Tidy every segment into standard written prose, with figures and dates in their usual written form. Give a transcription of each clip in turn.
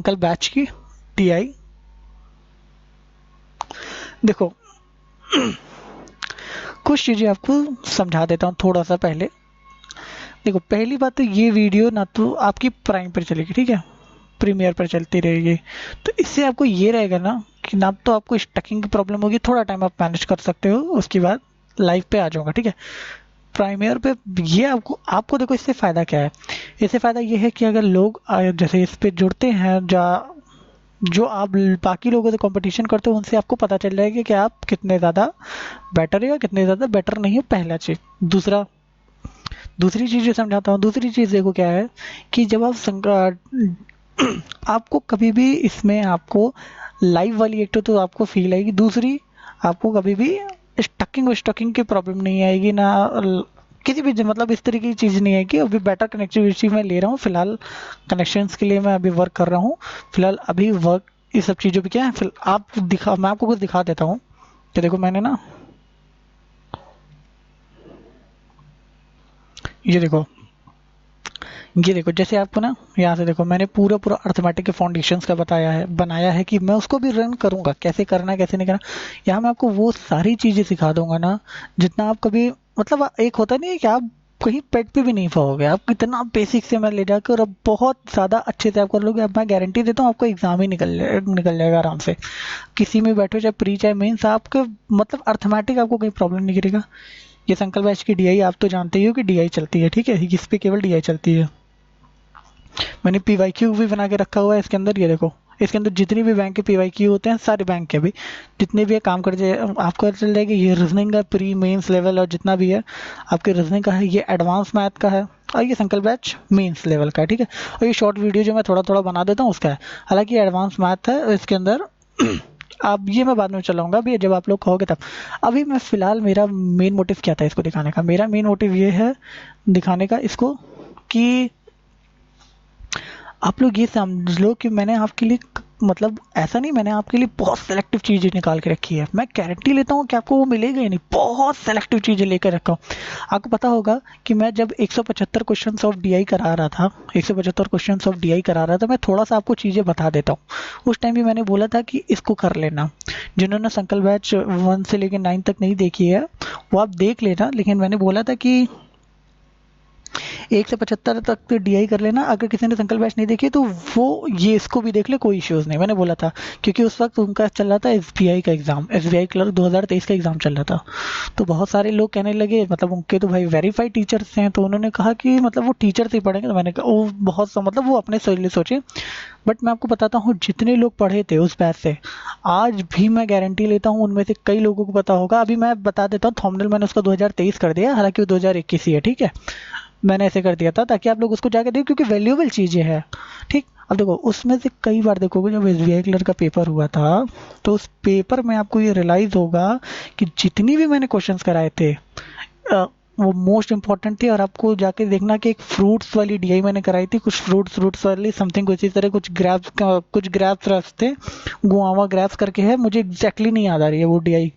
कल बैच की टीआई देखो कुछ चीज़ें आपको समझा देता हूँ थोड़ा सा पहले। देखो पहली बात तो ये वीडियो ना तो आपकी प्राइम पर चलेगी, ठीक है, प्रीमियर पर चलती रहेगी। तो इससे आपको ये रहेगा ना कि ना तो आपको स्टकिंग की प्रॉब्लम होगी, थोड़ा टाइम आप मैनेज कर सकते हो, उसके बाद लाइव पे आ जाऊंगा, ठीक है। प्राइमियर पे ये आपको देखो इससे फ़ायदा क्या है। इससे फ़ायदा ये है कि अगर लोग जैसे इस पे जुड़ते हैं जो आप बाकी लोगों से कंपटीशन करते हो, उनसे आपको पता चल जाएगा कि आप कितने ज़्यादा बेटर है या कितने ज़्यादा बेटर नहीं हो, पहला चीज़। दूसरी चीज़ जो समझाता हूँ, दूसरी चीज़ देखो क्या है कि जब आपको कभी भी इसमें आपको लाइव वाली एक तो आपको फील आएगी, दूसरी आपको कभी भी स्टकिंग की प्रॉब्लम नहीं आएगी ना, किसी भी मतलब इस तरीके की चीज़ नहीं है कि अभी बेटर कनेक्टिविटी मैं ले रहा हूँ फिलहाल। कनेक्शंस के लिए मैं अभी वर्क कर रहा हूँ फिलहाल, अभी वर्क इस सब चीज़ों पे क्या है फिर मैं आपको कुछ दिखा देता हूँ कि देखो मैंने ना ये देखो जैसे आपको ना यहाँ से देखो मैंने पूरा पूरा अर्थमेटिक के फाउंडेशंस का बनाया है कि मैं उसको भी रन करूँगा, कैसे करना है कैसे नहीं करना। यहाँ मैं आपको वो सारी चीज़ें सिखा दूंगा ना जितना आप कभी मतलब एक होता नहीं है कि आप कहीं पेट पे भी नहीं पाओगे, आप इतना बेसिक से मैं ले जाकर और अब बहुत ज़्यादा अच्छे से आप कर लोगे। अब मैं गारंटी देता हूँ आपको एग्जाम ही निकल जाएगा आराम से, किसी में बैठो चाहे प्री चाहे मेंस, आपके मतलब अर्थमेटिक आपको कोई प्रॉब्लम नहीं करेगा। ये संकल्प बैच की डीआई आप तो जानते ही हो कि डीआई चलती है, ठीक है, इस पे केवल डीआई चलती है। मैंने पीवाईक्यू भी बना के रखा हुआ है इसके अंदर, ये देखो इसके अंदर जितनी भी बैंक के पीवाईक्यू होते हैं, सारे बैंक के भी जितने भी काम कर जाए आपको चल जाएगा। ये रीजनिंग का प्री मेंस लेवल और जितना भी है आपके रीजनिंग का है, ये एडवांस मैथ का है, और ये संकल्प बैच मेंस लेवल का है, ठीक है। और ये शॉर्ट वीडियो जो मैं थोड़ा थोड़ा बना देता हूँ उसका है, हालांकि एडवांस मैथ है इसके अंदर। अब ये मैं बाद में चलाऊंगा, अभी जब आप लोग कहोगे तब। अभी मैं फिलहाल मेरा मेन मोटिव क्या था इसको दिखाने का, मेरा मेन मोटिव ये है दिखाने का इसको कि आप लोग ये समझ लो कि मैंने आपके लिए मतलब ऐसा नहीं, मैंने आपके लिए बहुत सेलेक्टिव चीज़ें निकाल के रखी है। मैं गारंटी लेता हूँ कि आपको वो मिलेगा ही नहीं, बहुत सेलेक्टिव चीज़ें लेकर रखा हूँ। आपको पता होगा कि मैं जब 175 क्वेश्चंस ऑफ डीआई करा रहा था, 175 क्वेश्चंस ऑफ डीआई करा रहा था, मैं थोड़ा सा आपको चीज़ें बता देता हूँ। उस टाइम भी मैंने बोला था कि इसको कर लेना। जिन्होंने संकल्प बैच 1 से लेकर 9 तक नहीं देखी है वो आप देख लेना, लेकिन मैंने बोला था कि 1 से 75 तक तो डीआई कर लेना। अगर किसी ने संकल्प बैच नहीं देखी तो वो ये इसको भी देख ले, कोई इश्यूज नहीं, मैंने बोला था। क्योंकि उस वक्त उनका चल रहा था एसबीआई का एग्जाम, एसबीआई क्लर्क 2023 का एग्जाम चल रहा था। तो बहुत सारे लोग कहने लगे, मतलब उनके तो भाई वेरीफाइड टीचर्स हैं, तो उन्होंने कहा कि मतलब वो टीचर से ही पढ़ेंगे। तो मैंने कहा वो बहुत मतलब वो अपने लिए सोचे। बट मैं आपको बताता हूँ जितने लोग पढ़े थे उस बैच से, आज भी मैं गारंटी लेता हूँ उनमें से कई लोगों को पता होगा। अभी मैं बता देता हूँ, थंबनेल मैंने उसका 2023 कर दिया, हालांकि वो 2021 ही है, ठीक है। मैंने ऐसे कर दिया था ताकि आप लोग उसको जाके देखो, क्योंकि वैल्यूएबल चीज़ें हैं, ठीक। अब देखो उसमें से कई बार देखोगे जब एसबीआई क्लर्क का पेपर हुआ था तो उस पेपर में आपको ये रियलाइज होगा कि जितनी भी मैंने क्वेश्चंस कराए थे वो मोस्ट इंपॉर्टेंट थे। और आपको जाके देखना कि एक फ्रूट्स वाली डीआई मैंने कराई थी, कुछ फ्रूट्स वाली समथिंग कुछ इस तरह, कुछ ग्राफ्स थे, गुआवा ग्राफ्स करके है, मुझे एग्जैक्टली नहीं याद आ रही है वो डीआई।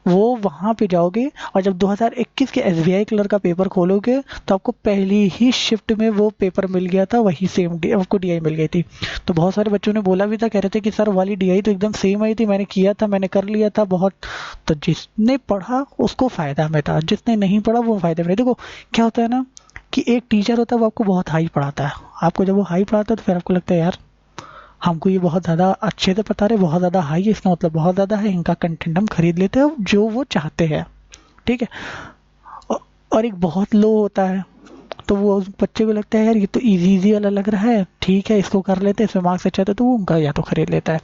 वो वहाँ पे जाओगे और जब 2021 के एसबीआई क्लर्क का पेपर खोलोगे तो आपको पहली ही शिफ्ट में वो पेपर मिल गया था, वही सेम डी आपको डीआई मिल गई थी। तो बहुत सारे बच्चों ने बोला भी था, कह रहे थे कि सर वाली डीआई तो एकदम सेम आई थी, मैंने किया था, मैंने कर लिया था बहुत। तो जिसने पढ़ा उसको फायदा में था, जिसने नहीं पढ़ा वो फायदे में नहीं। देखो क्या होता है ना कि एक टीचर होता है वो आपको बहुत हाई पढ़ाता है, आपको जब वो हाई पढ़ाता है तो फिर आपको लगता है यार हमको ये बहुत ज़्यादा अच्छे से पता रहे, बहुत ज़्यादा हाई है, इसका मतलब बहुत ज़्यादा है, इनका कंटेंट हम खरीद लेते हैं जो वो चाहते हैं, ठीक है। औ- और एक बहुत लो होता है, तो वो उस बच्चे को लगता है यार ये तो इजी इजी वाला लग रहा है, ठीक है इसको कर लेते हैं, इसमें मार्क्स अच्छे आते तो वो उनका या तो खरीद लेता है।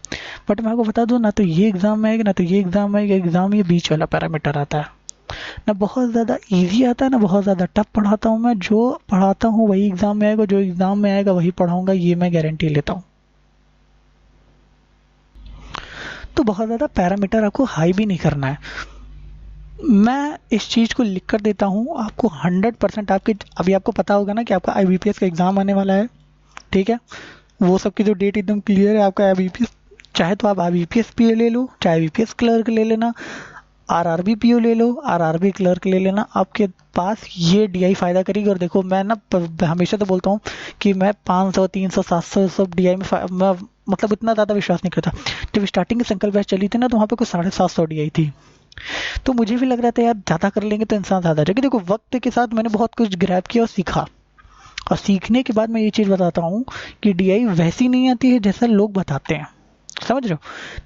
बट मैं आपको बता दूं, ना तो ये एग्जाम में आएगा ना तो ये एग्जाम में आएगा, एग्जाम ये बीच वाला पैरामीटर आता है। ना बहुत ज़्यादा इजी आता है ना बहुत ज़्यादा टफ पढ़ाता हूँ मैं, जो पढ़ाता हूँ वही एग्जाम में आएगा, जो एग्जाम में आएगा वही पढ़ाऊंगा, ये मैं गारंटी लेता हूँ। तो बहुत ज़्यादा पैरामीटर आपको हाई भी नहीं करना है। मैं इस चीज़ को लिख कर देता हूँ आपको 100%। आपके अभी आपको पता होगा ना कि आपका आईबीपीएस का एग्ज़ाम आने वाला है, ठीक है। वो सबकी जो डेट एकदम क्लियर है आपका आईबीपीएस, चाहे तो आप आईबीपीएस पीओ ले लो, चाहे आईबीपीएस क्लर्क ले लेना, आरआरबी पीओ ले लो, आरआरबी क्लर्क ले लेना, आपके पास ये डीआई फायदा करेगी। और देखो मैं ना हमेशा तो बोलता हूँ कि मैं 500 300 700 सब डीआई में मैं मतलब इतना ज़्यादा विश्वास नहीं करता। जब स्टार्टिंग की संकल्प बैच चली थी ना, तो वहाँ पे कुछ 750 DI थी, तो मुझे भी लग रहा था यार ज़्यादा कर लेंगे तो इंसान ज़्यादा जाएगा। देखो वक्त के साथ मैंने बहुत कुछ ग्रैब किया और सीखा, और सीखने के बाद मैं ये चीज़ बताता हूँ कि DI वैसी नहीं आती है जैसा लोग बताते हैं, समझ रहे हो,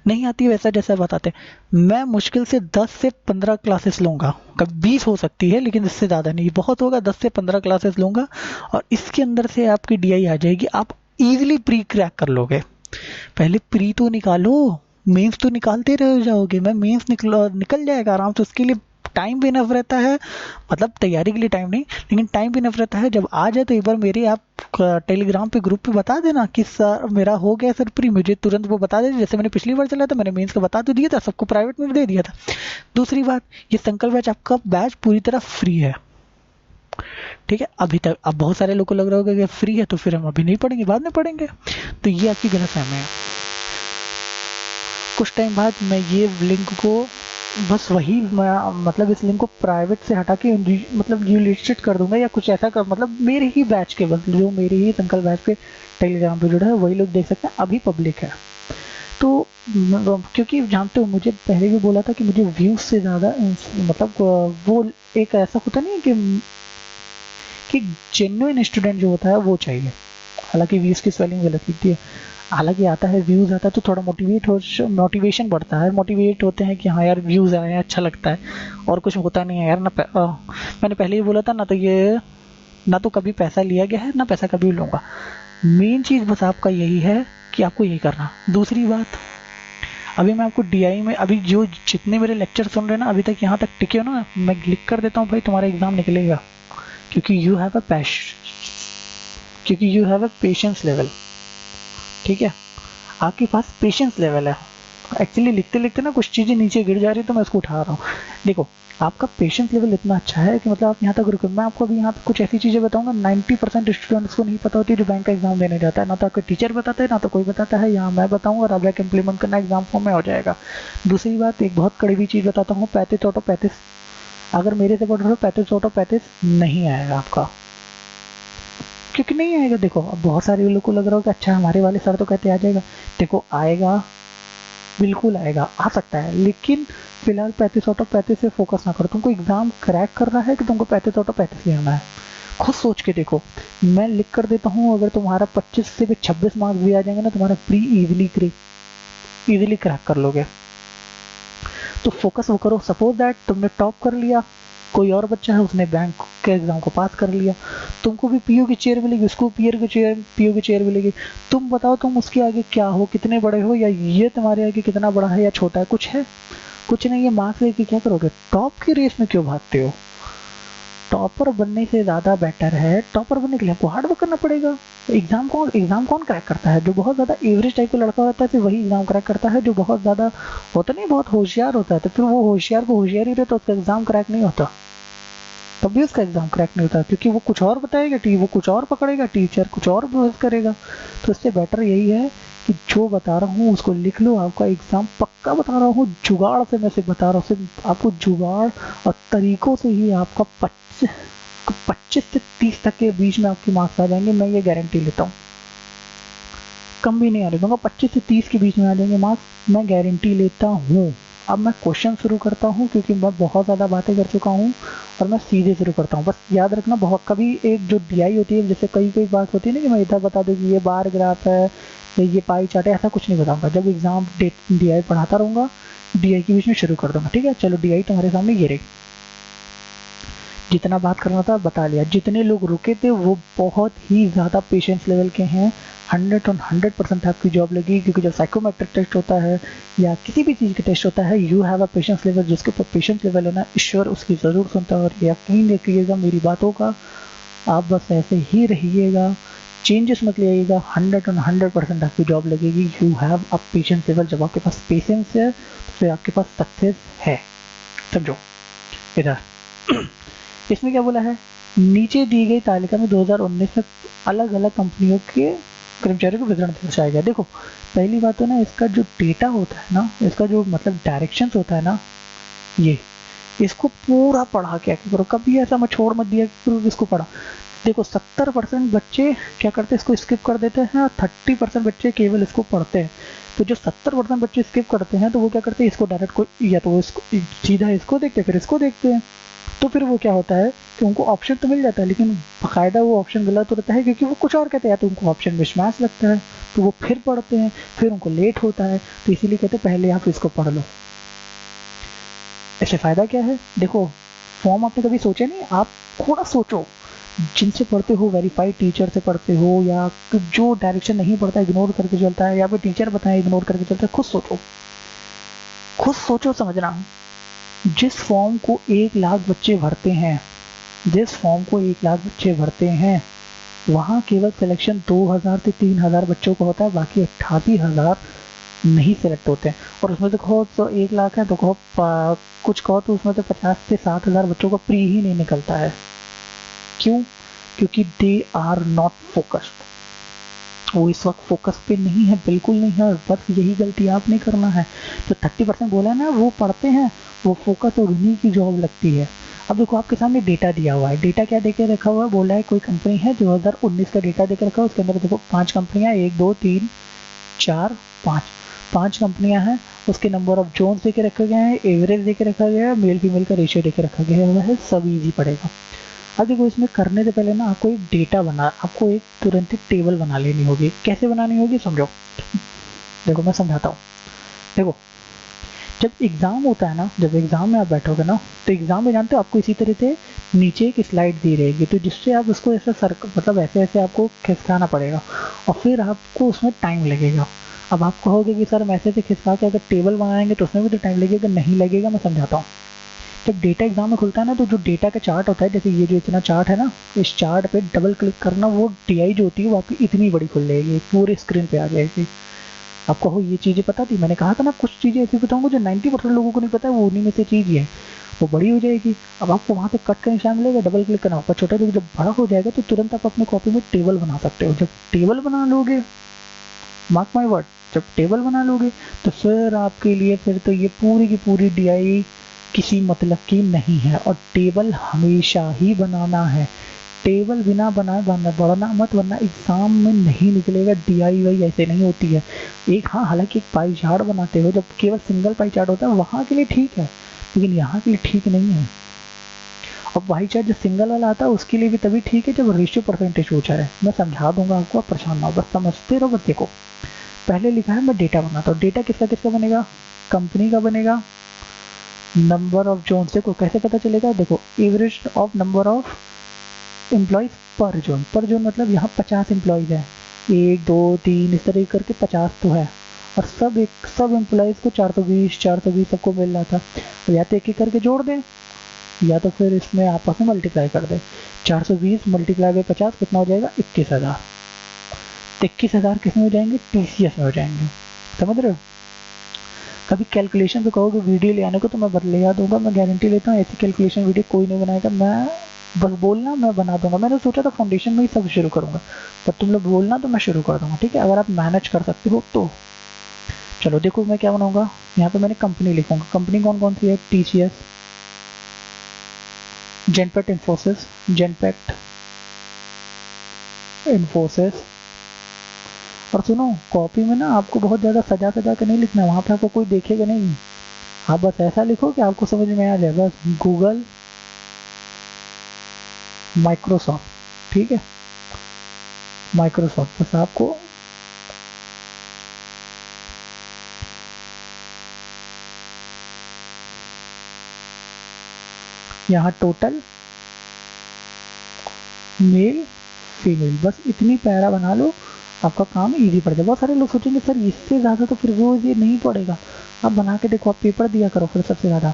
नहीं आती है वैसा जैसा बताते हैं। मैं मुश्किल से 10 से 15 क्लासेस लूँगा, कभी 20 हो सकती है, लेकिन इससे ज़्यादा नहीं, बहुत होगा 10 से 15 क्लासेस लूँगा, और इसके अंदर से आपकी DI आ जाएगी, आप इजीली प्री क्रैक कर लोगे। पहले प्री तो निकालो, मेंस तो निकालते रह जाओगे, मैं मेंस निकल जाएगा आराम से, उसके लिए टाइम भी इनफ रहता है, मतलब तैयारी के लिए टाइम नहीं, लेकिन टाइम भी इनफ रहता है। जब आ जाए तो एक बार मेरे आप टेलीग्राम पे ग्रुप पे बता देना कि सर मेरा हो गया सर प्री, मुझे तुरंत वो बता देना, जैसे मैंने पिछली बार चला था, मैंने मेंस का बता तो दिया था, सबको प्राइवेट में भी दे दिया था। दूसरी बात, ये संकल्प बैच आपका बैच पूरी तरह फ्री है, ठीक है। अभी तक अब बहुत सारे लोगों को लग रहा होगा कि फ्री है तो फिर हम अभी नहीं पढ़ेंगे, बाद में पढ़ेंगे, तो ये आपकी गलतफहमी है। कुछ टाइम बाद मैं ये लिंक को बस वही मतलब इस लिंक को प्राइवेट से हटा के मतलब ये लिस्टेड कर दूंगा या कुछ ऐसा कर, मतलब मेरे ही बैच के बस जो मेरे ही संकल्प बैच पे टेलीग्राम पे जुड़ा है वही लोग देख सकते हैं, अभी पब्लिक है। तो क्योंकि जानते हो मुझे पहले भी बोला था कि मुझे व्यूज से ज़्यादा मतलब वो एक ऐसा होता नहीं कि जेन्युइन स्टूडेंट जो होता है वो चाहिए। हालांकि व्यूज की स्पेलिंग गलत लिखती है, हालांकि आता है व्यूज आता है तो थोड़ा मोटिवेशन बढ़ता है, मोटिवेट होते हैं कि हाँ यार व्यूज आए हैं, अच्छा लगता है, और कुछ होता नहीं है यार। मैंने पहले ही बोला था ना, तो ये ना तो कभी पैसा लिया गया है ना पैसा कभी लूँगा, मेन चीज़ बस आपका यही है कि आपको यही करना। दूसरी बात, अभी मैं आपको DI में अभी जो जितने मेरे लेक्चर सुन रहे हैं ना अभी तक यहाँ तक टिके हो ना, मैं लिख कर देता हूँ भाई तुम्हारा एग्जाम निकलेगा, क्योंकि you have a patience level, ठीक है, आपके पास पेशेंस लेवल है। एक्चुअली लिखते लिखते ना कुछ चीज़ें नीचे गिर जा रही है तो मैं उसको उठा रहा हूँ। देखो आपका पेशेंस लेवल इतना अच्छा है कि मतलब आप यहाँ तक रुके। मैं आपको अभी यहाँ पे कुछ ऐसी चीज़ें बताऊंगा 90% स्टूडेंट्स को नहीं पता होती जो बैंक का एग्जाम देने जाता है, ना तो आपके टीचर बताते हैं ना तो कोई बताता है, यहाँ मैं बताऊँगा और आप जाके इम्प्लीमेंट करना एग्जाम फॉर्म में हो जाएगा। दूसरी बात, एक बहुत कड़वी चीज़ बताता हूँ, 35 ऑटो 35, अगर मेरे से पढ़ रहे हो 35 ऑटो 35 नहीं आएगा आपका, क्योंकि नहीं आएगा। देखो अब बहुत सारे लोगों को लग रहा हो कि अच्छा हमारे वाले सर तो कहते आ जाएगा, देखो आएगा, बिल्कुल आएगा, आ सकता है, लेकिन फिलहाल 35 ऑटो 35 से फोकस ना करो। तुमको एग्जाम क्रैक करना है कि तुमको 35 ऑटो 35 लेना है, खुद सोच के देखो। मैं लिख कर देता हूँ, अगर तुम्हारा 25 से भी 26 मार्क्स भी आ जाएंगे ना, तुम्हारा प्री इजीली क्रैक कर लोगे। तो फोकस वो करो। सपोज दैट तुमने टॉप कर लिया, कोई और बच्चा है उसने बैंक के एग्जाम को पास कर लिया, तुमको भी पीओ की चेयर मिलेगी, उसको पीओ की चेयर मिलेगी। तुम बताओ तुम उसके आगे क्या हो, कितने बड़े हो, या ये तुम्हारे आगे कितना बड़ा है या छोटा है, कुछ है, कुछ नहीं है। मार्क्स लेके क्या करोगे? टॉप की रेस में क्यों भागते हो? टॉपर बनने से ज़्यादा बेटर है, टॉपर बनने के लिए आपको हार्ड वर्क करना पड़ेगा। एग्जाम कौन क्रैक करता है? जो बहुत ज़्यादा एवरेज टाइप का लड़का होता है फिर वही एग्जाम क्रैक करता है। जो बहुत ज़्यादा होता नहीं, बहुत होशियार होता है, तो फिर वो होशियार को होशियार ही रहता, उसका एग्जाम क्रैक नहीं होता, तब भी उसका एग्जाम क्रैक नहीं होता, क्योंकि वो कुछ और बताएगा, वो कुछ और पकड़ेगा, टीचर कुछ और बहस करेगा। तो इससे बेटर यही है कि जो बता रहा हूँ उसको लिख लो, आपका एग्जाम पक्का बता रहा हूँ, जुगाड़ से मैं सिर्फ बता रहा हूँ, सिर्फ आपको जुगाड़ और तरीकों से ही आपका 25 से 30 तक के बीच में आपके मार्क्स आ जाएंगे। मैं ये गारंटी लेता हूँ, कम भी नहीं आने दूंगा, 25 से 30 के बीच में आ जाएंगे मार्क्स, मैं गारंटी लेता हूँ। अब मैं क्वेश्चन शुरू करता हूँ, क्योंकि मैं बहुत ज़्यादा बातें कर चुका हूँ और मैं सीधे शुरू करता हूँ। बस याद रखना, बहुत कभी एक जो DI होती है, जैसे कई बात होती है ना कि मैं इधर बता दूँ कि ये बार ग्राफ है, ये पाई चार्ट है, ऐसा कुछ नहीं बताऊंगा। जब एग्जाम DI पढ़ाता रहूँगा, DI के बीच में शुरू कर दूंगा, ठीक है। चलो DI तुम्हारे सामने ये रही, जितना बात करना था बता लिया। जितने लोग रुके थे वो बहुत ही ज़्यादा पेशेंस लेवल के हैं, 100% आपकी जॉब लगी, क्योंकि जब साइकोमेट्रिक टेस्ट होता है या किसी भी चीज़ का टेस्ट होता है, you have a patience level, जिसके ऊपर पेशेंस लेवल है ना, ईश्वर उसकी ज़रूर सुनता है। और यकीन रखिएगा मेरी बातों का, आप बस ऐसे ही रहिएगा, चेंजेस मत लाइएगा, 100% आपकी जॉब लगेगी। You have a patience level, जब आपके पास पेशेंस है तो फिर आपके पास सक्सेस है, समझो। इधर इसमें क्या बोला है, नीचे दी गई तालिका में 2019 में अलग अलग कंपनियों के कर्मचारियों को विवरण दर्शाया गया। देखो पहली बात तो ना, इसका जो डेटा होता है ना, इसका जो मतलब डायरेक्शन होता है ना, ये इसको पूरा पढ़ा के करो, कभी ऐसा मत छोड़ मत दिया करो इसको पढ़ा। देखो 70% बच्चे क्या करते हैं, इसको स्किप कर देते हैं और 30% बच्चे केवल इसको पढ़ते हैं। तो जो 70% बच्चे स्किप करते हैं तो वो क्या करते हैं, इसको डायरेक्ट को या तो वो इसको सीधा इसको देखते हैं फिर इसको देखते हैं। तो फिर वो क्या होता है कि उनको ऑप्शन तो मिल जाता है लेकिन बाकायदा वो ऑप्शन गलत होता है क्योंकि वो कुछ और कहते हैं, या तो उनको ऑप्शन मिसमैच लगता है तो वो फिर पढ़ते हैं, फिर उनको लेट होता है। तो इसीलिए कहते हैं पहले आप इसको पढ़ लो। इससे फ़ायदा क्या है, देखो फॉर्म आपने कभी सोचा नहीं, आप थोड़ा सोचो, जिनसे पढ़ते हो वेरीफाइड टीचर से पढ़ते हो या जो डायरेक्शन नहीं पढ़ता इग्नोर करके चलता है या फिर टीचर बताए इग्नोर करके चलता है, खुद सोचो समझना। जिस फॉर्म को 1 लाख बच्चे भरते हैं, वहाँ केवल सिलेक्शन 2000 से 3000 बच्चों का होता है, बाकी 88,000 नहीं सिलेक्ट होते हैं। और उसमें से कहो तो 1 लाख है तो कहो कुछ कहो तो उसमें से 50 से 60,000 बच्चों का प्री ही नहीं निकलता है। क्यों? क्योंकि दे आर नॉट फोकस्ड, वो इस वक्त फोकस पे नहीं है, बिल्कुल नहीं है। बस यही गलती आप नहीं करना है। तो 30% बोला ना, वो पढ़ते हैं, वो फोकस और उन्हीं की जॉब लगती है। अब देखो आपके सामने डेटा दिया हुआ है, डेटा क्या देके रखा हुआ है, बोला है कोई कंपनी है 2019 का डेटा देकर रखा है, उसके अंदर देखो 5 कंपनियां, 1 2 3 4 5 कंपनियां हैं। उसके नंबर ऑफ जोन देके रखे गए हैं, एवरेज देके रखा गया है, मेल फीमेल का रेशियो देके रखा गया है, सब इजी पड़ेगा। अब देखो इसमें करने से पहले ना आपको एक तुरंत ही टेबल बना लेनी होगी। कैसे बनानी होगी समझो, देखो मैं समझाता हूँ। देखो जब एग्जाम होता है ना, जब एग्जाम में आप बैठोगे ना, तो एग्जाम में जानते हो आपको इसी तरह से नीचे एक स्लाइड दी रहेगी, तो जिससे आप उसको ऐसे ऐसे आपको खिसकाना पड़ेगा और फिर आपको उसमें टाइम लगेगा। अब आप कहोगे कि सर हम ऐसे खिसका के अगर टेबल बनाएंगे तो उसमें भी तो टाइम लगेगा। नहीं लगेगा, मैं समझाता हूँ। जब डेटा एग्जाम में खुलता है ना, तो जो डेटा का चार्ट होता है, जैसे ये जो इतना चार्ट है ना, इस चार्ट पे डबल क्लिक करना, वो DI जो होती है वो आपकी इतनी बड़ी खुल जाएगी, पूरे स्क्रीन पे आ जाएगी। आपको हो ये चीज़ें पता थी, मैंने कहा था ना कुछ चीज़ें ऐसी बताऊंगा जो 90% लोगों को नहीं पता है, वो उन्हीं में से चीज़ है, वो बड़ी हो जाएगी। अब आपको वहाँ पे कट का निशान मिलेगा, डबल क्लिक करना होगा, छोटा, जब बड़ा हो जाएगा तो तुरंत आप अपने कॉपी में टेबल बना सकते हो। जब टेबल बना लोगे, मार्क माई वर्ड, जब टेबल बना लोगे तो फिर आपके लिए फिर तो ये पूरी की पूरी DI किसी मतलब की नहीं है। और टेबल हमेशा ही बनाना है, टेबल बिना बनाए बढ़ना मत, वरना एग्जाम में नहीं निकलेगा। DI ऐसे नहीं होती है। हालांकि एक पाई चार्ट बनाते हो, जब केवल सिंगल पाई चार्ट होता है वहाँ के लिए ठीक है, लेकिन यहाँ के लिए ठीक नहीं है। और पाई चार्ट जो सिंगल वाला आता है उसके लिए भी तभी ठीक है जब रेशियो परसेंटेज ऊंचा है। मैं समझा दूंगा आपको, आप परेशान ना हो, बस समझते रहो। बस देखो पहले लिखा है मैं डेटा बनाता हूँ। डेटा किसका किसका बनेगा, कंपनी का बनेगा, नंबर ऑफ जोन से को कैसे पता चलेगा, देखो average of number of employees पर जोन मतलब यहाँ 50 एम्प्लॉयज है, 1 2 3 इस तरह करके 50 तो है, और सब एम्प्लॉयज को 420 सबको मिल रहा था। या तो एक करके जोड़ दें या तो फिर इसमें आपस में मल्टीप्लाई कर दें। 420 मल्टीप्लाई बाई 50 कितना हो जाएगा, 21,000। 21,000 किस में हो जाएंगे, TCS में हो जाएंगे। समझ रहे हो? कभी कैलकुलेशन पे कहोगे वीडियो ले आने को तो मैं बदले दूंगा, मैं गारंटी लेता हूँ ऐसी कैलकुलेशन वीडियो कोई नहीं बनाएगा। मैं बस बोलना, मैं बना दूंगा। मैंने सोचा था फाउंडेशन में ही सब शुरू करूंगा, पर तुम लोग बोलना तो मैं शुरू कर दूंगा, ठीक है, अगर आप मैनेज कर सकते हो तो। चलो देखो मैं क्या बनाऊंगा, यहाँ पे मैंने कंपनी लिखूंगा। कंपनी कौन कौन सी है, TCS, जेनपेक्ट इन्फोसिस। और सुनो, कॉपी में ना आपको बहुत ज़्यादा सजा के नहीं लिखना, वहाँ पे आपको कोई देखेगा नहीं। आप बस ऐसा लिखो कि आपको समझ में आ जाए, बस गूगल, माइक्रोसॉफ्ट, ठीक है, माइक्रोसॉफ्ट। बस आपको यहाँ टोटल मेल फीमेल, बस इतनी पैरा बना लो, आपका काम इजी पड़ जाए। बहुत सारे लोग सोचेंगे सर इससे ज़्यादा तो फिर रोज ये नहीं पड़ेगा। आप बना के देखो, आप पेपर दिया करो, फिर सबसे ज़्यादा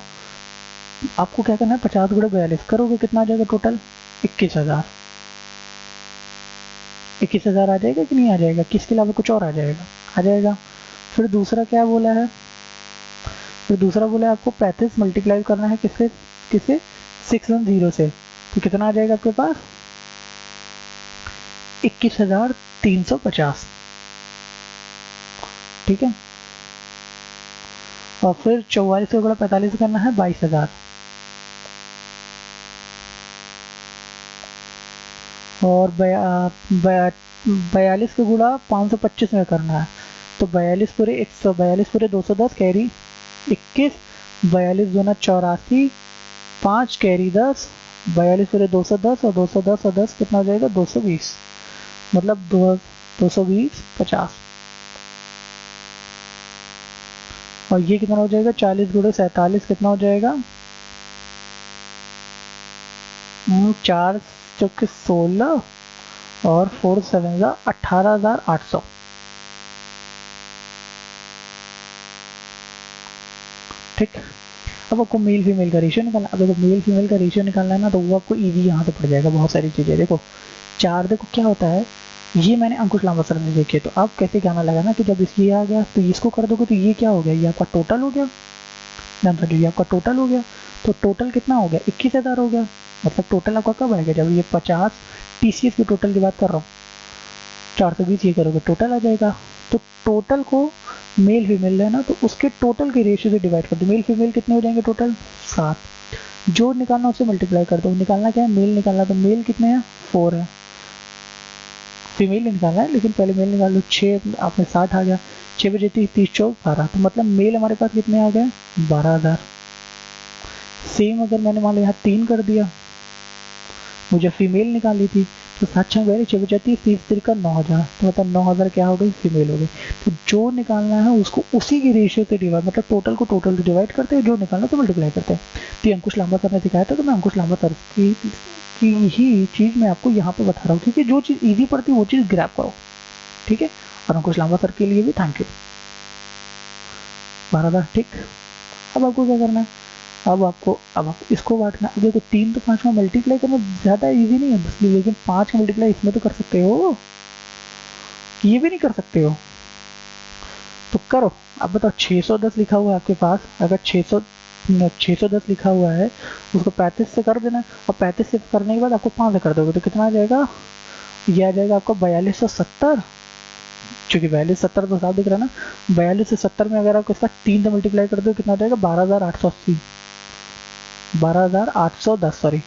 आपको क्या करना है, 50 गुणे 42 करोगे, कितना आ जाएगा टोटल, 21,000। 21,000 आ जाएगा कि नहीं आ जाएगा, किसके अलावा कुछ और आ जाएगा, आ जाएगा। फिर दूसरा क्या बोला है, फिर दूसरा बोला है आपको 35 मल्टीप्लाई करना है किससे 610 से, तो कितना आ जाएगा आपके पास, 21,350, ठीक है। और फिर 44 से गुणा 45 करना है 22,000, और 42 का गुणा 525 में करना है। तो 42 पूरे 100, 42 पूरे 210 कैरी 21, 42 दूना 84, 5 कैरी 10, 42 पूरे 210 और 210 और 10 कितना हो जाएगा 220, मतलब 220 50। और ये कितना हो जाएगा 40 गुणे 47 कितना हो जाएगा 4 चौके 16 और 4 7 18,800। ठीक। अब आपको मेल फीमेल का रेशियो निकालना। अगर मेल फीमेल का रेशियो निकालना है ना तो वो आपको इजी यहाँ से पड़ जाएगा। बहुत सारी चीजें देखो, 4 देखो क्या होता है, ये मैंने अंकुश लांबा सर ने देखे। तो आप कैसे कहना लगा ना कि जब इसकी आ गया तो इसको कर दोगे तो ये क्या हो गया, ये आपका टोटल हो गया, ध्यान समझो, ये आपका टोटल हो गया। तो टोटल कितना हो गया 21,000 हो गया। मतलब टोटल आपका कब आएगा जब ये 50 TCS की टोटल की बात कर रहा हूँ, 420 ये करोगे टोटल आ जाएगा। तो टोटल को मेल फीमेल लेना तो उसके टोटल के रेशियो से डिवाइड कर दो। मेल फीमेल कितने हो जाएंगे टोटल 7, जो निकालना उससे मल्टीप्लाई कर दो। निकालना क्या है, मेल निकालना, तो मेल कितने हैं 4 है, फीमेल निकालना है लेकिन पहले मेल निकाल लो। 6 आपने 60 आ गया, 6 बजे 30 चौक 12, तो मतलब मेल हमारे पास कितने आ गए 12,000। सेम अगर मैंने मान लो यहाँ 3 कर दिया, मुझे फीमेल निकाली थी तो 7 6 गए 6 बजे 30 3 का 9,000, तो मतलब 9,000 क्या हो गई फीमेल हो गई। तो जो निकालना है उसको उसी की रेशियो से डिवाइड, मतलब टोटल को टोटल से डिवाइड करते हैं, जो निकालना तो मल्टीप्लाई करते हैं। तो ये अंकुश लांबा सर ने सिखाया था, तो मैं अंकुश लांबा सर की ही चीज़ मैं आपको यहाँ पे बता रहा हूँ, क्योंकि जो चीज़ ईजी पड़ती है वो चीज़ ग्रैब करो, ठीक है। और अंकुश लांबा सर के लिए भी थैंक यू। 12,000 ठीक। अब आपको क्या करना है, अब आपको इसको बांटना। अब देखो 3 तो 5 में मल्टीप्लाई करना ज़्यादा इजी नहीं है बस, लेकिन 5 का मल्टीप्लाई इसमें तो कर सकते हो, ये भी नहीं कर सकते हो तो करो। अब बताओ 610 लिखा हुआ है आपके पास, अगर 610 लिखा हुआ है उसको 35 से कर देना, और 35 से करने के बाद आपको 5 से कर दोगे तो कितना आ जाएगा, ये आ जाएगा आपको 4270। चूंकि 4270 तो साफ दिख रहा है ना, 42 से 70 में अगर आप इसका 3 से मल्टीप्लाई कर दो कितना आ जाएगा 12,880, 12,810 सॉरी।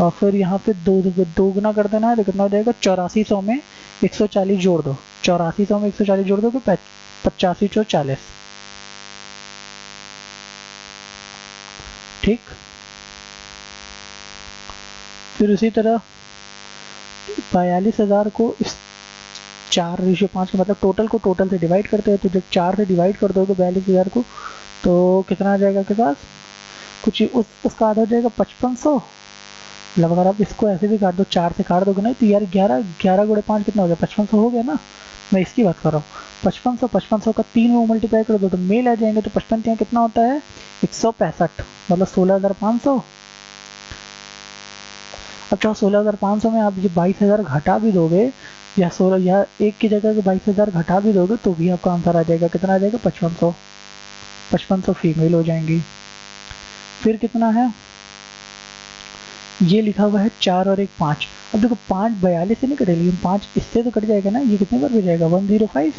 और फिर यहाँ पे दो गुना कर देना है तो कितना हो जाएगा 8400 में 140 जोड़ दो, 8400 में 140 जोड़ दो तो 8540, ठीक। फिर उसी तरह 42,000 को इस 4:5 मतलब टोटल को टोटल से डिवाइड करते हैं, तो जब 4 से डिवाइड कर दोगे 42,000 को तो कितना आ जाएगा आपके पास, कुछ उसका आधा हो जाएगा 5500। मतलब अगर आप इसको ऐसे भी काट दो, 4 से काट दोगे ना तो यार 11 गुणे 5 कितना हो गया 5500 हो गया ना, मैं इसकी बात कर रहा हूँ। 5500 का 3 में मल्टीप्लाई कर दो तो मेल आ जाएंगे, तो 55 यहाँ कितना होता है 165, मतलब 16,500। अब चाहो 16,500 में आप ये 22,000 घटा भी दोगे, या 16 या एक की जगह के 22,000 घटा भी दोगे तो भी आपका आंसर आ जाएगा, कितना आ जाएगा 5500 फीमेल हो जाएंगी। फिर कितना है, ये लिखा हुआ है 4 और 1 5। अब देखो 5 42 से नहीं कटे, लेकिन 5 इससे तो कट जाएगा ना, ये कितने बार हो जाएगा 105।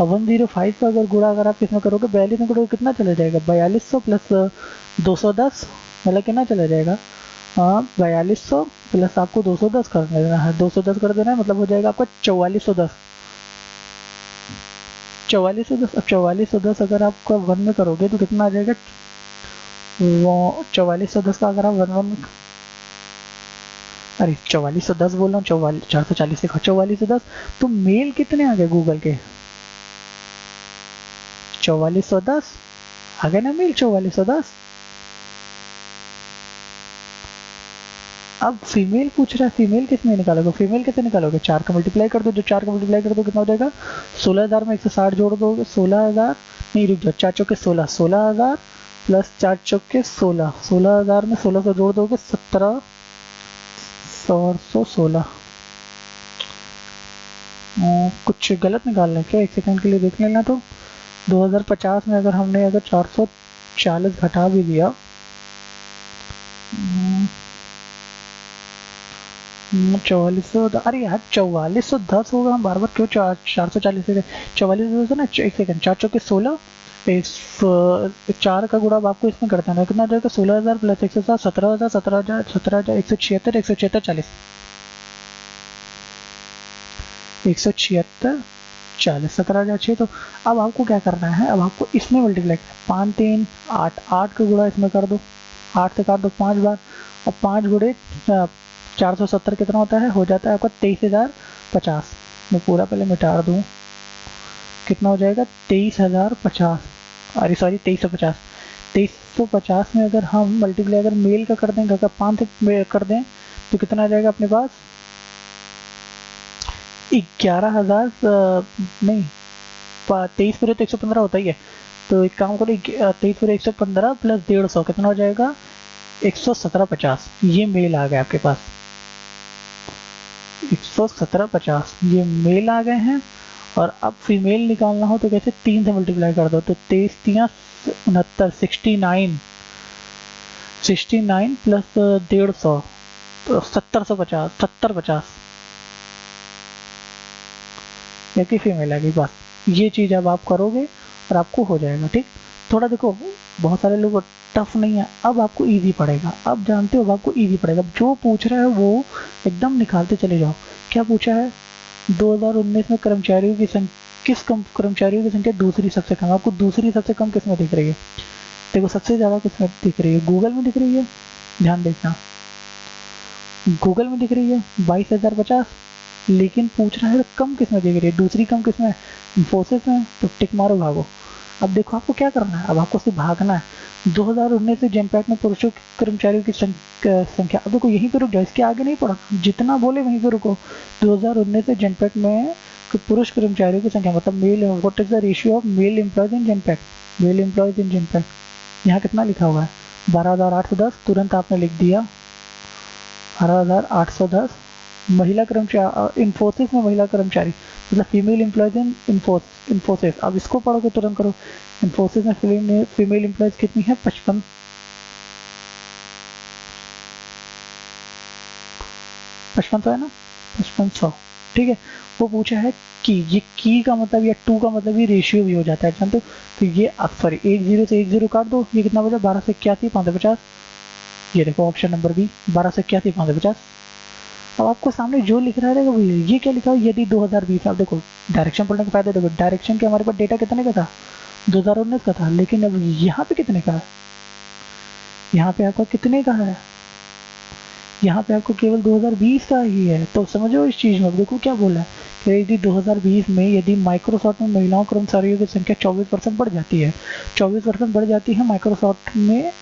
और 105 का अगर गुणा अगर आप किसमें करोगे 42 में करोगे कितना चला जाएगा 4200 प्लस 210, मतलब कितना चला जाएगा 4200 प्लस आपको 210 कर देना है, 210 कर देना है मतलब हो जाएगा आपका 4410। 4410, अब 4410 अगर आपका 1 में करोगे तो कितना आ जाएगा, वो 4410 का अगर आप 1 अरे 4410 बोल रहा हूँ, 440 से 4410, तो मेल कितने आ गए गूगल के 4410 आ गए ना मेल 4410। अब फीमेल पूछ रहा है, फीमेल किसमें निकालोगे, फीमेल कैसे निकालोगे 4 का मल्टीप्लाई कर दो, जो 4 का मल्टीप्लाई कर दो कितना हो जाएगा 16,000 में 160 जोड़ दोगे 16,000 नहीं रुक जाओ 4 चौके 16, 16,000 प्लस 4 चौके 16, 16,000 में 1600 जोड़ दोगे 17,116। कुछ गलत निकालना है क्या, एक सेकंड के लिए देख लेना। तो 2050 में अगर हमने 440 घटा भी दिया 4400, अरे यार 4410 होगा, हम बार बार क्यों 440 से 44 ना, एक सेकंड 4 चौके 16, 4 का गुणा आपको इसमें करता है कितना जाएगा 16,000 प्लस 107, 17,000 176 176 40। 176 40 17,006। तो अब आपको क्या करना है, अब आपको इसमें मल्टीप्लाई करना है, 5 3 8 8 का गुणा इसमें कर दो, 8 से काट दो 5 बार, और 5 गुणे 470 कितना होता है, हो जाता है आपका 23,050। मैं पूरा पहले मिटा दूँ, कितना हो जाएगा 23,050, अरे सॉरी 2350। 2350 में अगर हम मल्टीप्लाई अगर मेल का कर देंगे, अगर 5 से कर दें तो कितना आ जाएगा अपने पास, 11,000 नहीं 23 पूरे तो 115 होता ही है, तो एक काम करो 23 पूरे 115 प्लस 150 कितना हो जाएगा 11750। ये मेल आ गया आपके पास 11750, ये मेल आ गए हैं। और अब फीमेल निकालना हो तो कैसे, 3 से मल्टीप्लाई कर दो, तो 23 3 69 69 प्लस 150 तो 7050 7050 की फीमेल आ गई। बस ये चीज़ अब आप करोगे और आपको हो जाएगा। ठीक, थोड़ा देखो बहुत सारे लोग टफ नहीं है, अब आपको इजी पड़ेगा, अब जानते हो अब आपको इजी पड़ेगा। जो पूछ रहा है वो एकदम निकालते चले जाओ। क्या पूछा है, 2019 में कर्मचारियों की कर्मचारियों की संख्या दूसरी सबसे कम, आपको दूसरी सबसे कम किस में दिख रही है, देखो सबसे ज़्यादा किस में दिख रही है, गूगल में दिख रही है, ध्यान देखना गूगल में दिख रही है 22,050, लेकिन पूछ रहा है तो कम किस में दिख रही है, दूसरी कम किस में, इन्फोसिस में, तो टिक मारो भागो। अब देखो आपको क्या करना है, अब आपको सिर्फ भागना है। 2019 से जेमपैट में पुरुषों कर्मचारियों की संख्या, अब देखो यहीं पे रुक जाओ, इसके आगे नहीं पढ़ा, जितना बोले वहीं पे रुको। 2019 से जेमपैट में पुरुष कर्मचारियों की संख्या, मतलब male, what is the ratio of male employees in जेमपैट, मेल एम्प्लॉयज इन जेमपैट। यहाँ कितना लिखा हुआ है 12,810, तुरंत आपने लिख दिया 12,810। महिला कर्मचारी इन्फोसिस में महिला कर्मचारी मतलब फीमेल एम्प्लॉयज इन इन्फोसिस, अब इसको पढ़ोगे तुरंत करो। इन्फोसिस में फीमेल एम्प्लॉयज कितनी है 55 5500 है ना, 5500। ठीक है, वो पूछा है कि ये की का मतलब या टू का मतलब ये रेशियो भी हो जाता है, जानते हो। तो ये अब सॉरी 10 से 10 काट दो, ये कितना बचा 12 से 81 550। ये देखो ऑप्शन नंबर बी 12 से 81 550। अब आपको सामने जो लिख रहा है ये क्या लिखा है, यदि 2020, अब देखो डायरेक्शन पढ़ने के फायदे देखो, डायरेक्शन के हमारे पास डेटा कितने का था 2019 का था, लेकिन अब यहाँ पे कितने का है, यहाँ पे आपका कितने का है, यहाँ पे आपको केवल 2020 का ही है। तो समझो इस चीज़ में, देखो क्या बोला है कि यदि 2020 में यदि माइक्रोसॉफ्ट में महिलाओं कर्मचारियों की संख्या 24% बढ़ जाती है, 24% बढ़ जाती है माइक्रोसॉफ्ट में,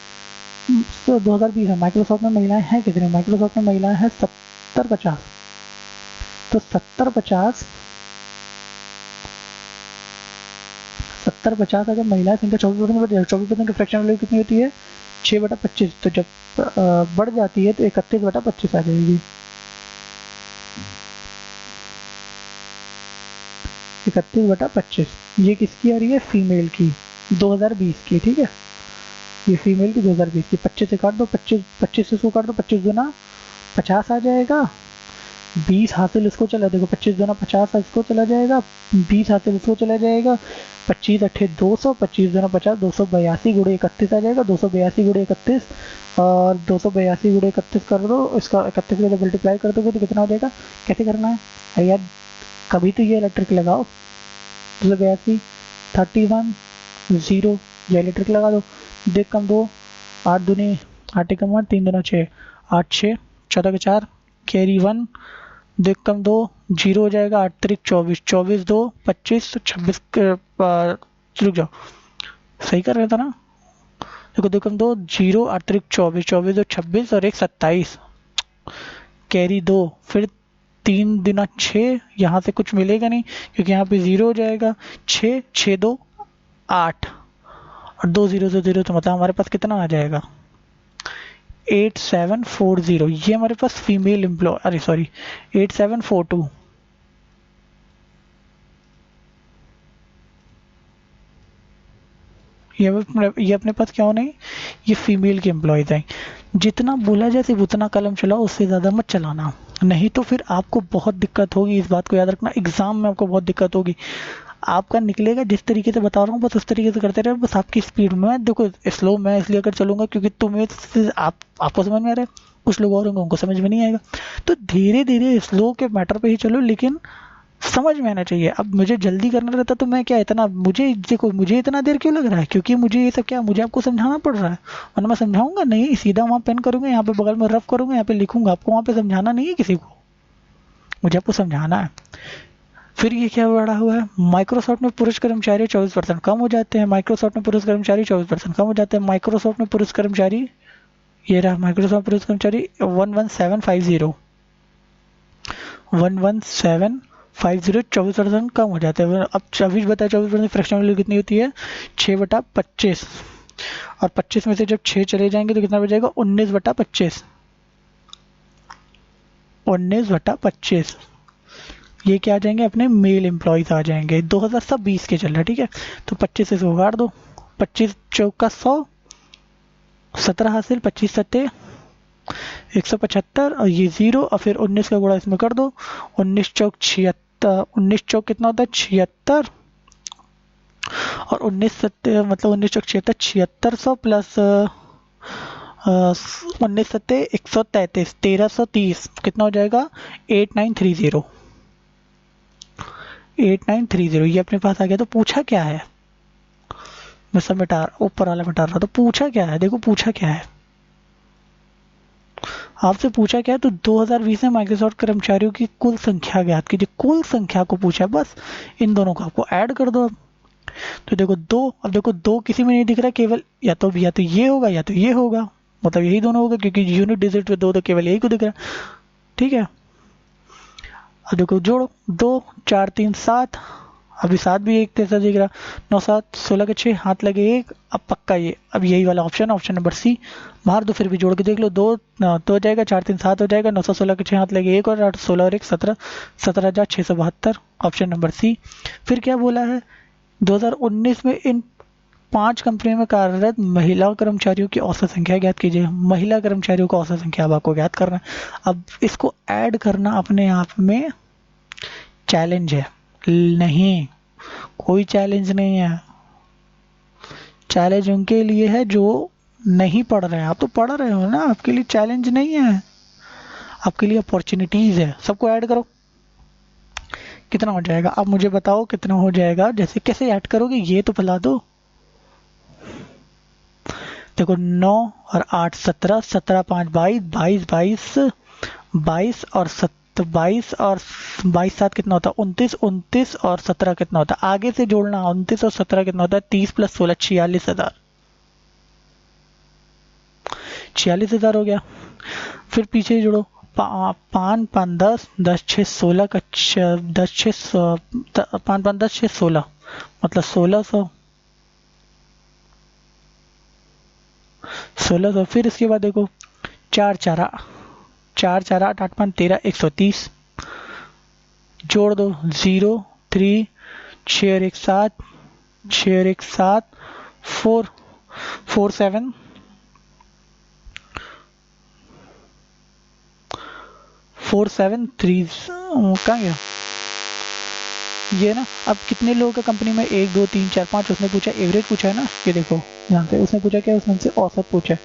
तो 2020 में माइक्रोसॉफ्ट में महिलाएं हैं कितनी, माइक्रोसॉफ्ट में महिलाएं हैं 70-50, तो 70-50 अगर महिला संख्या 24% बढ़ जाए, 24% की फ्रैक्शन वैल्यू कितनी होती है 6/25, तो जब बढ़ जाती है तो 31/25 आ जाएगी। 31/25 ये किसकी आ रही है, फीमेल की 2020 की। ठीक है, ये फीमेल की 2020 की। 25 से काट दो, 25 से इसको काट दो, 25 दूना 50 आ जाएगा, 20 हासिल इसको चला, देखो 25 दूना 50 इसको चला जाएगा, 20 हासिल इसको चला जाएगा, 25 अट्ठे 200, 25 दूना 50, 282 गुणे 31 आ जाएगा, 282 गुणे 31, और 282 गुणे 31 कर दो, इसका 31 से मल्टीप्लाई कर दोगे तो कितना हो जाएगा। कैसे करना है, अरे यार कभी तो ये इलेक्ट्रिक लगाओ, 282 31 0, ये इलेक्ट्रिक लगा दो, देख कम 2 8 दूनी 8 कम 1 3 दूना 6 8 6 14 के 4 कैरी 1, देख कम 2 0 हो जाएगा, 8 3 24 24 2 25 26 रुक जाओ सही कर रहा था ना, देखो दो कम 2 0 8 3 24 24 2 26 और 1 27 कैरी 2, फिर 3 दूना 6, यहाँ से कुछ मिलेगा नहीं क्योंकि यहाँ पे 0 हो जाएगा, 6 6 2 8 और 2 0 से 0, तो मतलब हमारे पास कितना आ जाएगा 8740। ये हमारे पास फीमेल एम्प्लॉय, अरे सॉरी 8742, ये अपने पास क्या होना है, ये फीमेल के एम्प्लॉयज हैं। जितना बोला जाए सिर्फ उतना कलम चलाओ, उससे ज़्यादा मत चलाना, नहीं तो फिर आपको बहुत दिक्कत होगी। इस बात को याद रखना, एग्जाम में आपको बहुत दिक्कत होगी। आपका निकलेगा जिस तरीके से बता रहा हूँ बस उस तरीके से करते रहे, बस आपकी स्पीड में देखो स्लो मैं इसलिए अगर चलूंगा क्योंकि तुम्हें आपको समझ में आ रहा है, कुछ लोग और होंगे उनको समझ में नहीं आएगा, तो धीरे धीरे स्लो के मैटर पे ही चलो, लेकिन समझ में आना चाहिए। अब मुझे जल्दी करना रहता तो मैं क्या इतना, मुझे देखो मुझे इतना देर क्यों लग रहा है, क्योंकि मुझे ये सब क्या मुझे आपको समझाना पड़ रहा है। वरना मैं समझाऊंगा नहीं, सीधा वहाँ पेन करूंगा, यहाँ पे बगल में रफ करूंगा, यहाँ पे लिखूंगा। आपको वहाँ पे समझाना नहीं है किसी को, मुझे आपको समझाना है। फिर ये क्या बढ़ा हुआ है, माइक्रोसॉफ्ट में पुरुष कर्मचारी 24% कम हो जाते हैं। माइक्रोसॉफ्ट में पुरुष कर्मचारी 24% कम हो जाते हैं। माइक्रोसॉफ्ट में पुरुष कर्मचारी, ये रहा माइक्रोसॉफ्ट पुरुष कर्मचारी 11750, 11750 24% कम हो जाते हैं। अब 24 बता 24% फ्रैक्शन वैल्यू कितनी होती है, 6/25। और 25 में से जब 6 चले जाएंगे तो कितना बचेगा, 19/25, 19/25। ये क्या आ जाएंगे, अपने मेल एम्प्लॉयज आ जाएंगे। 2020 के चल रहा है, ठीक है। तो 25 से इसको काट दो, 25 चौका 100, 17 हासिल, 25 सत्ते 175, और ये 0, और फिर 19 का गुणा इसमें कर दो, 19 चौक 76, 19 चौक कितना होता है 76, और 19 सत्ते मतलब 19 चौक 76, 7600 प्लस 19 सत्ते 133, 1330 कितना हो जाएगा, 8930, 8930। ये अपने पास आ गया। तो पूछा क्या है, मैं सब मिटा ऊपर वाला मिटा रहा, तो पूछा क्या है, देखो पूछा क्या है, आपसे पूछा क्या है, तो 2020 में माइक्रोसॉफ्ट कर्मचारियों की कुल संख्या ज्ञात कीजिए। कुल संख्या को पूछा है, बस इन दोनों को आपको ऐड कर दो। अब तो देखो 2, अब देखो 2 किसी में नहीं दिख रहा, केवल या तो ये होगा या तो ये होगा, मतलब यही दोनों होगा, क्योंकि यूनिट डिजिट पे 2 तो केवल यही को दिख रहा है, ठीक है। अब देखो जोड़ो, 2 4 3 7, अभी 7 भी एक जैसा दिख रहा, 9 7 16 के 6 हाथ लगे 1, अब पक्का ये, अब यही वाला ऑप्शन है, ऑप्शन नंबर सी। बाहर दो, फिर भी जोड़ के देख लो, 2 तो हो जाएगा, 4 3 7 हो जाएगा, 9 16 के 6 हाथ लगे 1, और 8 16 और 1 17, 17,672, ऑप्शन नंबर सी। फिर क्या बोला है, 2019 में इन 5 कंपनियों में कार्यरत महिला कर्मचारियों की औसत संख्या ज्ञात कीजिए। महिला कर्मचारियों का औसत संख्या अब आपको ज्ञात करना है। अब इसको ऐड करना अपने आप में चैलेंज है, नहीं कोई चैलेंज नहीं है। चैलेंज उनके लिए है जो नहीं पढ़ रहे हैं, आप तो पढ़ रहे हो ना, आपके लिए चैलेंज नहीं है, आपके लिए अपॉर्चुनिटीज है। सबको ऐड करो, कितना हो जाएगा, अब मुझे बताओ कितना हो जाएगा। जैसे कैसे ऐड करोगे ये तो बता दो। देखो 9 और 8 17, 17 5 22, 22 22 और 22 और 22 7 कितना होता है 29, 29 और 17 कितना होता है, आगे से जोड़ना, 29 और 17 कितना होता है 30 प्लस 16 46,000, 46,000 हो गया। फिर पीछे जोड़ो, 5 5 10 10 6 16 का 10 6 5 5 10 6 16 मतलब 1600, 1600। फिर इसके बाद देखो 4 4 8 8 5 13 130, जोड़ दो 0 3 6 और 1 7, 6 और 1 7 4 4 7 4 7 3 कहाँ गया ये ना। अब कितने लोगों का कंपनी में 1 2 3 4 5, उसने पूछा एवरेज पूछा है ना, ये देखो यहाँ पे उसने पूछा क्या, उसने हमसे औसत पूछा है,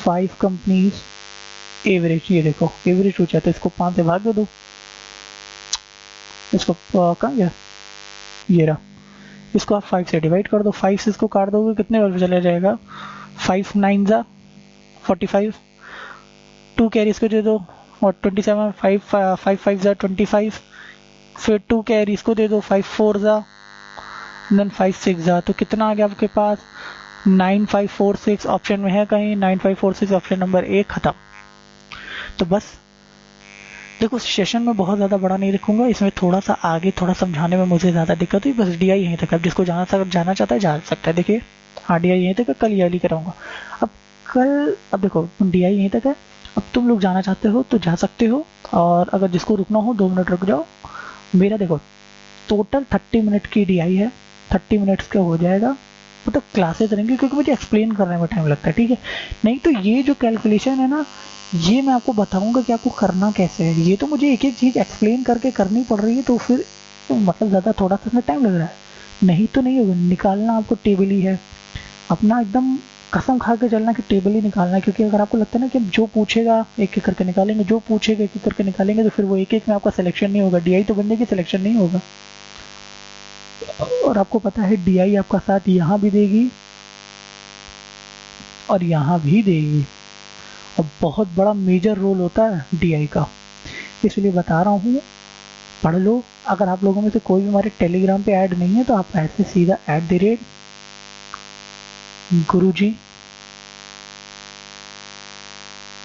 5 कंपनीज एवरेज, ये देखो एवरेज पूछा, तो इसको 5 से भाग दो, इसको कहाँ गया ये रहा, इसको आप 5 से डिवाइड कर दो, 5 से इसको काट दोगे कितने बार चला जाएगा, 5 9 जा 45, 2 कैरी इसको दे दो, और 27 5 5 जा 25, फिर 2 कैरी इसको दे दो, 5 4 जा, देन 5 6 जा, तो कितना आ गया आपके पास 9546, ऑप्शन में है कहीं 9546, ऑप्शन नंबर 1 खत्म। तो बस देखो सेशन में बहुत ज़्यादा बड़ा नहीं रखूंगा, इसमें थोड़ा सा आगे थोड़ा समझाने में मुझे ज़्यादा दिक्कत हुई, बस DI यहीं तक। अब जिसको जाना चाहता है जा सकता है। देखिए हाँ DI यहीं तक है, कल YALI कराऊंगा। अब देखो DI यहीं तक है, अब तुम लोग जाना चाहते हो तो जा सकते हो, और अगर जिसको रुकना हो 2 मिनट रुक जाओ। मेरा देखो टोटल 30 मिनट की DI है, 30 मिनट्स का हो जाएगा, मतलब क्लासेस रहेंगे, क्योंकि मुझे एक्सप्लेन करने में टाइम लगता है, ठीक है। नहीं तो ये जो कैलकुलेशन है ना, ये मैं आपको बताऊंगा कि आपको करना कैसे है, ये तो मुझे एक एक चीज़ एक्सप्लेन करके करनी पड़ रही है, तो फिर तो मतलब ज़्यादा थोड़ा सा टाइम लग रहा है, नहीं तो नहीं होगा। निकालना आपको टेबल ही है, अपना एकदम कसम खा के चलना कि टेबल ही निकालना है, क्योंकि अगर आपको लगता है ना कि जो पूछेगा एक एक करके निकालेंगे, जो पूछेगा एक एक करके निकालेंगे, तो फिर वो एक एक में आपका सिलेक्शन नहीं होगा, डीआई तो बनने की सिलेक्शन नहीं होगा। और आपको पता है डीआई आपका साथ यहाँ भी देगी और यहाँ भी देगी, और बहुत बड़ा मेजर रोल होता है डीआई का, इसलिए बता रहा हूँ पढ़ लो। अगर आप लोगों में से कोई भी हमारे टेलीग्राम पे ऐड नहीं है तो आप ऐसे सीधा @गुरुजी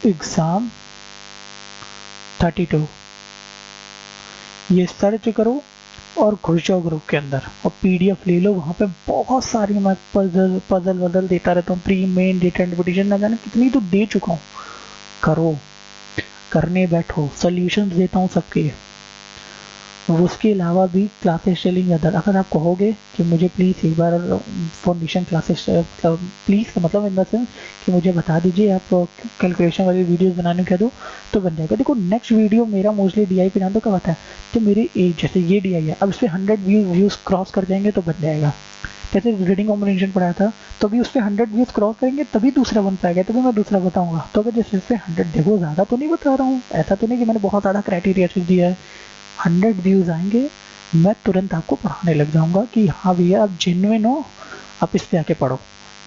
एग्जाम 32 ये सर्च करो और घुस जाओ ग्रुप के अंदर और पीडीएफ ले लो। वहाँ पे बहुत सारी मैं पजल वजल देता रहता हूँ, प्री मेन डेटा इंटरप्रिटेशन ना जाने कितनी तो दे चुका हूँ। करो, करने बैठो, सॉल्यूशंस देता हूँ सबके। उसके अलावा भी क्लासेस चलेंगे अदर। अगर आप कहोगे कि मुझे प्लीज़ एक बार फाउंडेशन क्लासेस प्लीज़ मतलब इन द सेंस कि मुझे बता दीजिए, आप कैलकुलेशन वाली वीडियोस बनाने कह दो तो बन जाएगा। देखो नेक्स्ट वीडियो मेरा मोस्टली डीआई पे जान दो कब आता है, तो मेरी एज जैसे ये डीआई है, अब इस पर 100 व्यूज़ क्रॉस कर जाएंगे तो बन जाएगा। जैसे रीडिंग कॉम्प्रिहेंशन पढ़ाया था तो अभी उस पर 100 व्यूज़ क्रॉस करेंगे तभी दूसरा बन पाएगा, तभी मैं दूसरा बताऊंगा। तो अगर जैसे इस पर 100, देखो ज़्यादा तो नहीं बता रहा हूँ, ऐसा तो नहीं कि मैंने बहुत ज़्यादा क्राइटेरिया चीज़ दिया है। 100 व्यूज़ आएंगे मैं तुरंत आपको पढ़ाने लग जाऊंगा कि हाँ भैया आप जेन्युइन हो, आप इस पे आके पढ़ो,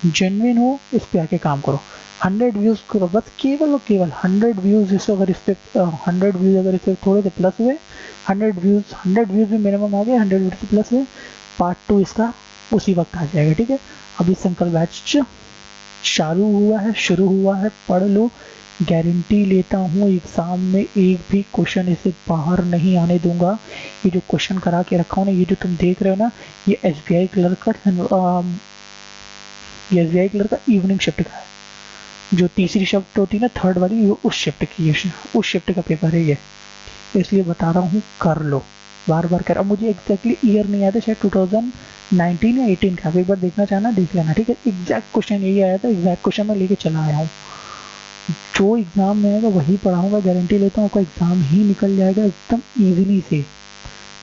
जेन्युइन हो इस पे आके काम करो। 100 व्यूज़ करो बस, केवल और केवल 100 व्यूज़। इस अगर इस पे 100 व्यूज़ अगर इस पे थोड़े से प्लस हुए, 100 व्यूज़ भी मिनिमम आ गए, 100 व्यूज़ से प्लस हुए, पार्ट 2 इसका उसी वक्त आ जाएगा। ठीक है, अभी संकल्प बैच चालू हुआ है, शुरू हुआ है, पढ़ लो। गारंटी लेता हूँ एग्ज़ाम में एक भी क्वेश्चन इसे बाहर नहीं आने दूंगा। ये जो क्वेश्चन करा के रखा हूँ ना, ये जो तुम देख रहे हो ना, ये एसबीआई क्लर्क का इवनिंग शिफ्ट का है। जो तीसरी शिफ्ट होती है ना, थर्ड वाली, उस शिफ्ट की है, उस शिफ्ट का पेपर है ये, इसलिए बता रहा हूँ कर लो, बार बार कर। अब मुझे एग्जैक्टली ईयर नहीं आता, शायद 2019 या 18 का, एक बार देखना चाहना देख लेना। ठीक है, एग्जैक्ट क्वेश्चन यही आया था, एग्जैक्ट क्वेश्चन मैं लेके चला आया हूँ। जो एग्ज़ाम में आएगा वही पढ़ाऊंगा, गारंटी लेता हूँ आपका एग्ज़ाम ही निकल जाएगा एकदम ईजिली से।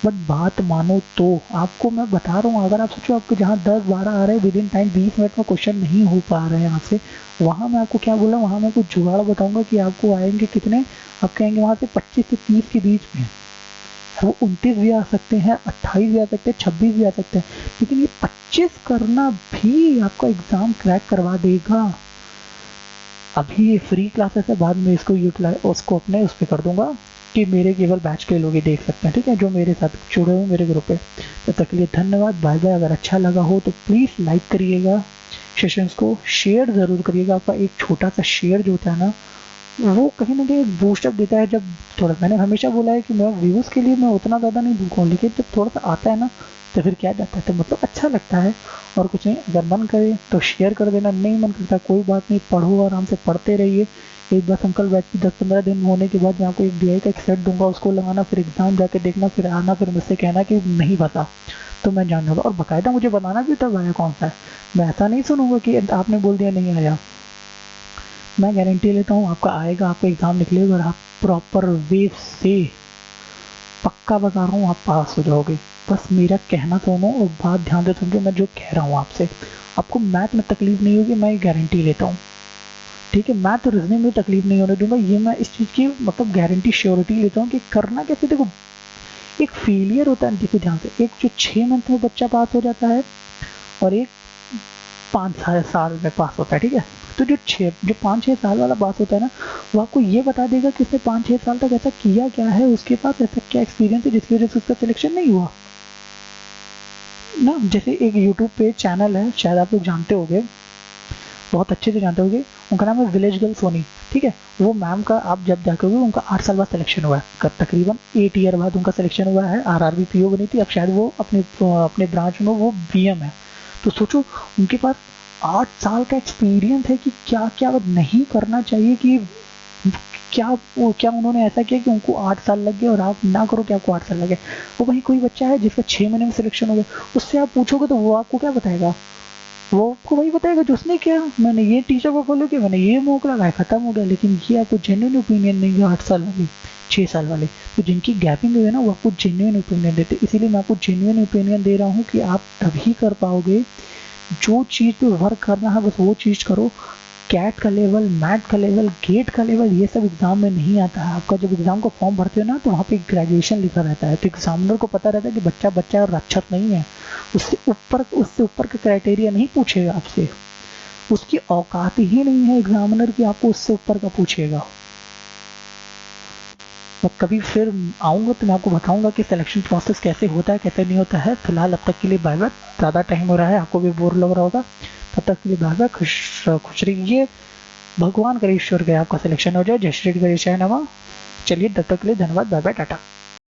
बट बात मानो तो आपको मैं बता रहा हूँ, अगर आप सोचो आपको जहाँ 10-12 आ रहे हैं विद इन टाइम 20 मिनट में क्वेश्चन नहीं हो पा रहे हैं यहाँ से, वहाँ मैं आपको क्या बोला, वहाँ मैं कुछ जुगाड़ बताऊंगा कि आपको आएंगे कितने, आपके आएंगे वहाँ से 25 से 30 के बीच में। वो 29 भी आ सकते हैं, 28 भी आ सकते हैं, 26 भी आ सकते हैं, लेकिन ये 25 करना भी आपका एग्ज़ाम क्रैक करवा देगा। अभी ये फ्री क्लासेस है, बाद में इसको उसको अपने उस पर कर दूंगा कि मेरे केवल बैच के लोग ही देख सकते हैं। ठीक है, जो मेरे साथ जुड़े हुए मेरे ग्रुप पे। तब तक के लिए धन्यवाद, बाय बाय। अगर अच्छा लगा हो तो प्लीज़ लाइक करिएगा, सेशंस को शेयर ज़रूर करिएगा। आपका एक छोटा सा शेयर जो होता है ना, वो कहीं ना कहीं बूस्टअप देता है। जब थोड़ा, मैंने हमेशा बोला है कि मैं व्यूज़ के लिए मैं उतना ज़्यादा नहीं भूखा हूँ, लेकिन जब थोड़ा सा आता है ना तो फिर क्या जाता है, तो मतलब अच्छा लगता है। और कुछ नहीं, अगर मन करे तो शेयर कर देना, नहीं मन करता कोई बात नहीं, पढ़ो आराम से, पढ़ते रहिए। एक बार संकल्प बैच की 10-15 दिन होने के बाद मैं आपको एक डीआई का एक सेट दूंगा, उसको लगाना, फिर एग्ज़ाम जाके देखना, फिर आना, फिर मुझसे कहना कि नहीं पता, तो मैं जान जाऊँगा। और बाकायदा मुझे बताना भी तब आया कौन सा है, मैं ऐसा नहीं सुनूंगा कि आपने बोल दिया नहीं आया। मैं गारंटी लेता हूँ आपका आएगा, आपका एग्ज़ाम निकलेगा और आप प्रॉपर वे से, पक्का बता रहा हूँ, आप पास हो जाओगे। बस मेरा कहना सुनो और बात ध्यान से सुनिए, मैं जो कह रहा हूँ आपसे, आपको मैथ में तकलीफ नहीं होगी, मैं गारंटी लेता हूँ। ठीक है, मैथ और रीजनिंग में तकलीफ नहीं होने दूंगा, ये मैं इस चीज़ की मतलब गारंटी श्योरिटी लेता हूँ। कि करना कैसे, देखो एक फेलियर होता है, देखो ध्यान से, एक जो 6 मंथ में बच्चा पास हो जाता है और एक 5 साल में पास होता है। ठीक है, तो जो 5-6 साल वाला पास होता है ना, वो आपको ये बता देगा कि उसने 5-6 साल तक ऐसा किया क्या है, उसके पास ऐसा क्या एक्सपीरियंस है जिसकी वजह से उसका सिलेक्शन नहीं हुआ ना। जैसे एक यूट्यूब पे चैनल है, शायद आप लोग जानते होंगे, बहुत अच्छे से जानते होंगे, उनका नाम है विलेज गर्ल सोनी। ठीक है, वो मैम का आप जब देखोगे उनका 8 साल बाद सिलेक्शन हुआ है, तकरीबन 8 ईयर बाद उनका सिलेक्शन हुआ है। आरआरबी पीओ बनी थी, अब शायद वो अपने ब्रांच में वो बीएम है। तो सोचो उनके पास 8 साल का एक्सपीरियंस है कि क्या क्या नहीं करना चाहिए, कि क्या उन्होंने ऐसा किया कि उनको 8 साल लग गए और आप ना करो कि आपको 8 साल लगे। वो वहीं कोई बच्चा है जिसका 6 महीने में सिलेक्शन हो गया, उससे आप पूछोगे तो वो आपको क्या बताएगा, वो आपको वही बताएगा जो उसने किया, मैंने ये टीचर को फॉलो किया, मैंने ये मौका लगाया, खत्म हो गया। लेकिन ये आपको जेन्युइन ओपिनियन नहीं है 8 साल वाले, 6 साल वाले, तो जिनकी गैपिंग है ना, वो आपको जेन्युइन ओपिनियन देते। इसीलिए मैं आपको जेन्युइन ओपिनियन दे रहा हूँ कि आप तभी कर पाओगे जो चीज़ पे वर्क करना है बस वो चीज़ करो। कैट का लेवल, मैट का लेवल, गेट का लेवल, ये सब एग्जाम में नहीं आता है। आपका जब एग्जाम को फॉर्म भरते हो ना तो वहाँ पे ग्रेजुएशन लिखा रहता है, तो एग्जामिनर को पता रहता है कि बच्चा बच्चा और राक्षस नहीं है। उससे ऊपर का क्राइटेरिया नहीं पूछेगा आपसे, उसकी औकात ही नहीं है एग्जामिनर की आपको उससे ऊपर का पूछेगा। मैं कभी फिर आऊँगा तो मैं आपको बताऊँगा कि सिलेक्शन प्रोसेस कैसे होता है कैसे नहीं होता है। फिलहाल अब तक के लिए बाय बाय। ज़्यादा टाइम हो रहा है, आपको भी बोर लग रहा होगा, तब तक के लिए बाय बाय। खुश रहिए, भगवान करे ईश्वर करे आपका सिलेक्शन हो जाए। जय श्री गणेशाय नमः। चलिए तब तक के लिए धन्यवाद, बाय बाय, टाटा।